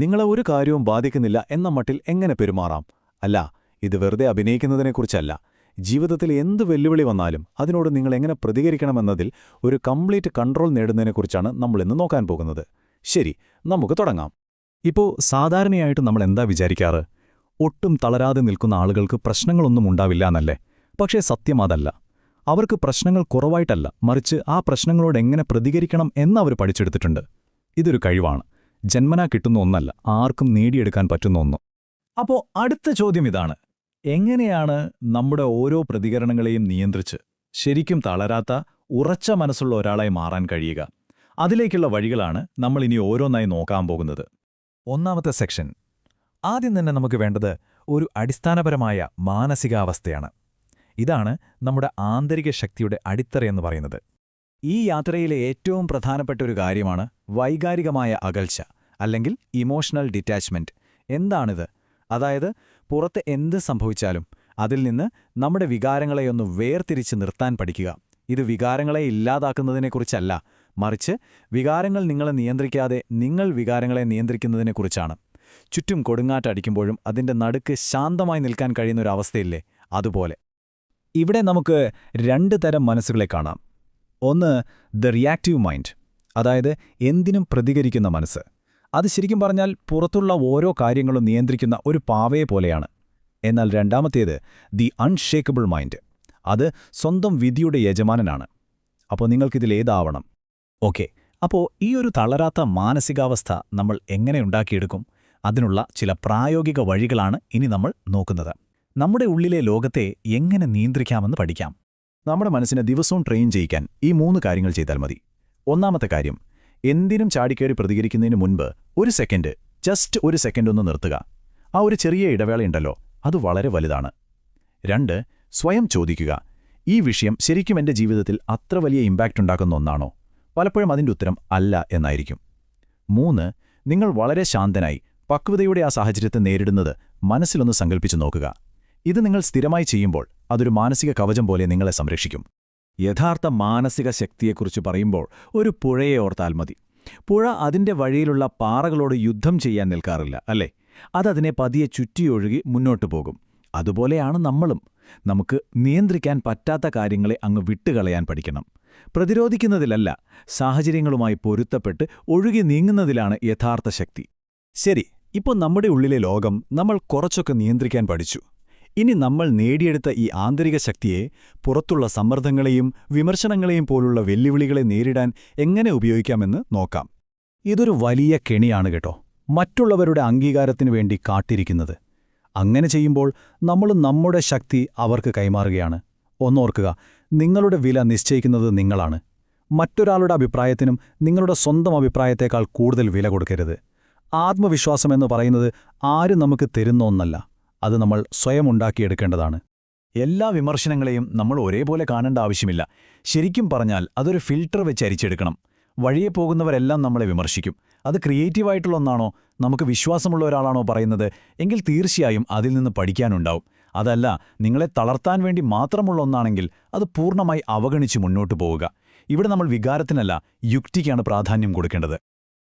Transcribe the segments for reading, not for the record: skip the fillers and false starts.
നിങ്ങളെ ഒരു കാര്യവും ബാധിക്കുന്നില്ല എന്ന മട്ടിൽ എങ്ങനെ പെരുമാറാം? അല്ല, ഇത് വെറുതെ അഭിനയിക്കുന്നതിനെക്കുറിച്ചല്ല. ജീവിതത്തിൽ എന്ത് വെല്ലുവിളി വന്നാലും അതിനോട് നിങ്ങൾ എങ്ങനെ പ്രതികരിക്കണമെന്നതിൽ ഒരു കംപ്ലീറ്റ് കൺട്രോൾ നേടുന്നതിനെക്കുറിച്ചാണ് നമ്മളിന്ന് നോക്കാൻ പോകുന്നത്. ശരി, നമുക്ക് തുടങ്ങാം. ഇപ്പോൾ സാധാരണയായിട്ട് നമ്മൾ എന്താ വിചാരിക്കാറ്? ഒട്ടും തളരാതെ നിൽക്കുന്ന ആളുകൾക്ക് പ്രശ്നങ്ങളൊന്നും ഉണ്ടാവില്ല എന്നല്ലേ? പക്ഷേ സത്യം അതല്ല. അവർക്ക് പ്രശ്നങ്ങൾ കുറവായിട്ടല്ല, മറിച്ച് ആ പ്രശ്നങ്ങളോട് എങ്ങനെ പ്രതികരിക്കണം എന്നവർ പഠിച്ചെടുത്തിട്ടുണ്ട്. ഇതൊരു കഴിവാണ്, ജന്മനാ കിട്ടുന്ന ഒന്നല്ല, ആർക്കും നേടിയെടുക്കാൻ പറ്റുന്ന ഒന്ന്. അപ്പോൾ അടുത്ത ചോദ്യം ഇതാണ്: എങ്ങനെയാണ് നമ്മുടെ ഓരോ പ്രതികരണങ്ങളെയും നിയന്ത്രിച്ച് ശരിക്കും തളരാത്ത, ഉറച്ച മനസ്സുള്ള ഒരാളായി മാറാൻ കഴിയുക? അതിലേക്കുള്ള വഴികളാണ് നമ്മളിനി ഓരോന്നായി നോക്കാൻ പോകുന്നത്. ഒന്നാമത്തെ സെക്ഷൻ. ആദ്യം തന്നെ നമുക്ക് വേണ്ടത് ഒരു അടിസ്ഥാനപരമായ മാനസികാവസ്ഥയാണ്. ഇതാണ് നമ്മുടെ ആന്തരിക ശക്തിയുടെ അടിത്തറയെന്ന് പറയുന്നത്. ഈ യാത്രയിലെ ഏറ്റവും പ്രധാനപ്പെട്ട ഒരു കാര്യമാണ് വൈകാരികമായ അകൽച്ച, അല്ലെങ്കിൽ ഇമോഷണൽ ഡിറ്റാച്ച്മെന്റ്. എന്താണിത്? അതായത്, പുറത്ത് എന്ത് സംഭവിച്ചാലും അതിൽ നിന്ന് നമ്മുടെ വികാരങ്ങളെയൊന്ന് വേർതിരിച്ച് നിർത്താൻ പഠിക്കുക. ഇത് വികാരങ്ങളെ ഇല്ലാതാക്കുന്നതിനെക്കുറിച്ചല്ല, മറിച്ച് വികാരങ്ങൾ നിങ്ങളെ നിയന്ത്രിക്കാതെ നിങ്ങൾ വികാരങ്ങളെ നിയന്ത്രിക്കുന്നതിനെക്കുറിച്ചാണ്. ചുറ്റും കൊടുങ്കാറ്റടിക്കുമ്പോഴും അതിൻ്റെ നടുക്ക് ശാന്തമായി നിൽക്കാൻ കഴിയുന്നൊരവസ്ഥയില്ലേ, അതുപോലെ. ഇവിടെ നമുക്ക് രണ്ട് തരം മനസ്സുകളെ കാണാം. ഒന്ന്, ദ റിയാക്റ്റീവ് മൈൻഡ്, അതായത് എന്തിനും പ്രതികരിക്കുന്ന മനസ്സ്. അത് ശരിക്കും പറഞ്ഞാൽ പുറത്തുള്ള ഓരോ കാര്യങ്ങളും നിയന്ത്രിക്കുന്ന ഒരു പാവയെ പോലെയാണ്. എന്നാൽ രണ്ടാമത്തേത്, ദി അൺഷേക്കബിൾ മൈൻഡ്. അത് സ്വന്തം വിധിയുടെ യജമാനനാണ്. അപ്പോൾ നിങ്ങൾക്കിതിലേതാവണം? ഓക്കെ, അപ്പോൾ ഈ ഒരു തളരാത്ത മാനസികാവസ്ഥ നമ്മൾ എങ്ങനെ ഉണ്ടാക്കിയെടുക്കും? അതിനുള്ള ചില പ്രായോഗിക വഴികളാണ് ഇനി നമ്മൾ നോക്കുന്നത്. നമ്മുടെ ഉള്ളിലെ ലോകത്തെ എങ്ങനെ നിയന്ത്രിക്കാമെന്ന് പഠിക്കാം. നമ്മുടെ മനസ്സിനെ ദിവസവും ട്രെയിൻ ചെയ്യിക്കാൻ ഈ 3 കാര്യങ്ങൾ ചെയ്താൽ മതി. ഒന്നാമത്തെ കാര്യം, എന്തിനും ചാടിക്കയറി പ്രതികരിക്കുന്നതിന് മുൻപ് ജസ്റ്റ് ഒരു സെക്കൻഡ് ഒന്ന് നിർത്തുക. ആ ഒരു ചെറിയ ഇടവേളയുണ്ടല്ലോ, അത് വളരെ വലുതാണ്. 2, സ്വയം ചോദിക്കുക, ഈ വിഷയം ശരിക്കും എൻ്റെ ജീവിതത്തിൽ അത്ര വലിയ ഇമ്പാക്റ്റ് ഉണ്ടാക്കുന്ന ഒന്നാണോ? പലപ്പോഴും അതിൻ്റെ ഉത്തരം അല്ല എന്നായിരിക്കും. 3, നിങ്ങൾ വളരെ ശാന്തനായി പക്വതയുടെ ആ സാഹചര്യത്തെ നേരിടുന്നത് മനസ്സിലൊന്ന് സങ്കല്പിച്ചു നോക്കുക. ഇത് നിങ്ങൾ സ്ഥിരമായി ചെയ്യുമ്പോൾ അതൊരു മാനസിക കവചം പോലെ നിങ്ങളെ സംരക്ഷിക്കും. യഥാർത്ഥ മാനസിക ശക്തിയെക്കുറിച്ച് പറയുമ്പോൾ ഒരു പുഴയെ ഓർത്താൽ മതി. പുഴ അതിൻ്റെ വഴിയിലുള്ള പാറകളോട് യുദ്ധം ചെയ്യാൻ നിൽക്കാറില്ല, അല്ലേ? അതതിനെ പതിയെ ചുറ്റിയൊഴുകി മുന്നോട്ടു പോകും. അതുപോലെയാണ് നമ്മളും. നമുക്ക് നിയന്ത്രിക്കാൻ പറ്റാത്ത കാര്യങ്ങളെ അങ്ങ് വിട്ടുകളയാൻ പഠിക്കണം. പ്രതിരോധിക്കുന്നതിലല്ല, സാഹചര്യങ്ങളുമായി പൊരുത്തപ്പെട്ട് ഒഴുകി നീങ്ങുന്നതിലാണ് യഥാർത്ഥ ശക്തി. ശരി, ഇപ്പോൾ നമ്മുടെ ഉള്ളിലെ ലോകം നമ്മൾ കുറച്ചൊക്കെ നിയന്ത്രിക്കാൻ പഠിച്ചു. ഇനി നമ്മൾ നേടിയെടുത്ത ഈ ആന്തരിക ശക്തിയെ പുറത്തുള്ള സമ്മർദ്ദങ്ങളെയും വിമർശനങ്ങളെയും പോലുള്ള വെല്ലുവിളികളെ നേരിടാൻ എങ്ങനെ ഉപയോഗിക്കാമെന്ന് നോക്കാം. ഇതൊരു വലിയ കെണിയാണ് കേട്ടോ, മറ്റുള്ളവരുടെ അംഗീകാരത്തിനു വേണ്ടി കാത്തിരിക്കുന്നത്. അങ്ങനെ ചെയ്യുമ്പോൾ നമ്മളും നമ്മുടെ ശക്തി അവർക്ക് കൈമാറുകയാണ്. ഒന്നോർക്കുക, നിങ്ങളുടെ വില നിശ്ചയിക്കുന്നത് നിങ്ങളാണ്. മറ്റൊരാളുടെ അഭിപ്രായത്തിനും നിങ്ങളുടെ സ്വന്തം അഭിപ്രായത്തേക്കാൾ കൂടുതൽ വില കൊടുക്കരുത്. ആത്മവിശ്വാസമെന്ന് പറയുന്നത് ആരും നമുക്ക് തരുന്ന ഒന്നല്ല, അത് നമ്മൾ സ്വയം ഉണ്ടാക്കിയെടുക്കേണ്ടതാണ്. എല്ലാ വിമർശനങ്ങളെയും നമ്മൾ ഒരേപോലെ കാണേണ്ട ആവശ്യമില്ല. ശരിക്കും പറഞ്ഞാൽ അതൊരു ഫിൽട്ടർ വെച്ച് അരിച്ചെടുക്കണം. വഴിയെ പോകുന്നവരെല്ലാം നമ്മളെ വിമർശിക്കും. അത് ക്രിയേറ്റീവായിട്ടുള്ള ഒന്നാണോ, നമുക്ക് വിശ്വാസമുള്ള ഒരാളാണോ പറയുന്നത്, എങ്കിൽ തീർച്ചയായും അതിൽ നിന്ന് പഠിക്കാനുണ്ടാവും. അതല്ല, നിങ്ങളെ തളർത്താൻ വേണ്ടി മാത്രമുള്ള ഒന്നാണെങ്കിൽ അത് പൂർണ്ണമായി അവഗണിച്ച് മുന്നോട്ടു പോവുക. ഇവിടെ നമ്മൾ വികാരത്തിനല്ല, യുക്തിക്കാണ് പ്രാധാന്യം കൊടുക്കേണ്ടത്.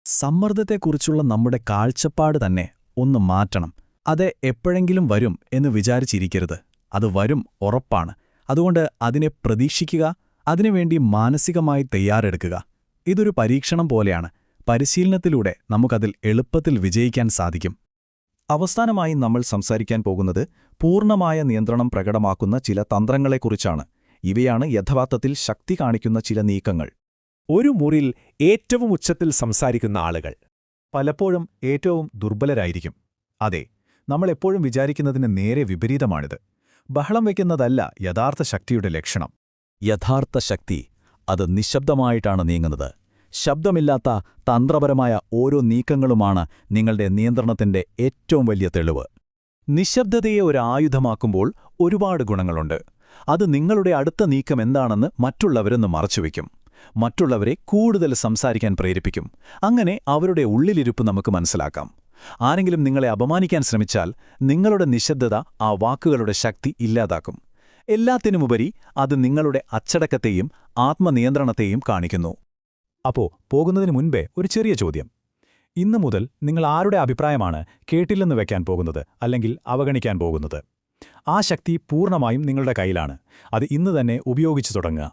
സമ്മർദ്ദത്തെക്കുറിച്ചുള്ള നമ്മുടെ കാഴ്ചപ്പാട് തന്നെ ഒന്ന് മാറ്റണം. അത് എപ്പോഴെങ്കിലും വരും എന്ന് വിചാരിച്ചിരിക്കരുത്. അത് വരും, ഉറപ്പാണ്. അതുകൊണ്ട് അതിനെ പ്രതീക്ഷിക്കുക, അതിനുവേണ്ടി മാനസികമായി തയ്യാറെടുക്കുക. ഇതൊരു പരീക്ഷണം പോലെയാണ്. പരിശീലനത്തിലൂടെ നമുക്കതിൽ എളുപ്പത്തിൽ വിജയിക്കാൻ സാധിക്കും. അവസാനമായി നമ്മൾ സംസാരിക്കാൻ പോകുന്നത് പൂർണ്ണമായ നിയന്ത്രണം പ്രകടമാക്കുന്ന ചില തന്ത്രങ്ങളെക്കുറിച്ചാണ്. ഇവയാണ് യഥാർത്ഥത്തിൽ ശക്തി കാണിക്കുന്ന ചില നീക്കങ്ങൾ. ഒരു മുറിയിൽ ഏറ്റവും ഉച്ചത്തിൽ സംസാരിക്കുന്ന ആളുകൾ പലപ്പോഴും ഏറ്റവും ദുർബലരായിരിക്കും. അതെ, നമ്മളെപ്പോഴും വിചാരിക്കുന്നതിന് നേരെ വിപരീതമാണിത്. ബഹളം വയ്ക്കുന്നതല്ല യഥാർത്ഥ ശക്തിയുടെ ലക്ഷണം. യഥാർത്ഥ ശക്തി അത് നിശബ്ദമായിട്ടാണ് നീങ്ങുന്നത്. ശബ്ദമില്ലാത്ത തന്ത്രപരമായ ഓരോ നീക്കങ്ങളുമാണ് നിങ്ങളുടെ നിയന്ത്രണത്തിന്റെ ഏറ്റവും വലിയ തെളിവ്. നിശബ്ദതയെ ഒരു ആയുധമാക്കുമ്പോൾ ഒരുപാട് ഗുണങ്ങളുണ്ട്. അത് നിങ്ങളുടെ അടുത്ത നീക്കം എന്താണെന്ന് മറ്റുള്ളവരെന്ന് മറച്ചുവെക്കും. മറ്റുള്ളവരെ കൂടുതൽ സംസാരിക്കാൻ പ്രേരിപ്പിക്കും. അങ്ങനെ അവരുടെ ഉള്ളിലിരുപ്പ് നമുക്ക് മനസ്സിലാക്കാം. ആരെങ്കിലും നിങ്ങളെ അപമാനിക്കാൻ ശ്രമിച്ചാൽ നിങ്ങളുടെ നിശബ്ദത ആ വാക്കുകളുടെ ശക്തി ഇല്ലാതാക്കും. എല്ലാത്തിനുമുപരി അത് നിങ്ങളുടെ അച്ചടക്കത്തെയും ആത്മനിയന്ത്രണത്തെയും കാണിക്കുന്നു. അപ്പോ പോകുന്നതിന് മുൻപേ ഒരു ചെറിയ ചോദ്യം: ഇന്നു മുതൽ നിങ്ങൾ ആരുടെ അഭിപ്രായമാണ് കേട്ടില്ലെന്ന് വെക്കാൻ പോകുന്നത് അല്ലെങ്കിൽ അവഗണിക്കാൻ പോകുന്നത്? ആ ശക്തി പൂർണ്ണമായും നിങ്ങളുടെ കയ്യിലാണ്. അത് ഇന്ന് തന്നെ ഉപയോഗിച്ചു തുടങ്ങുക.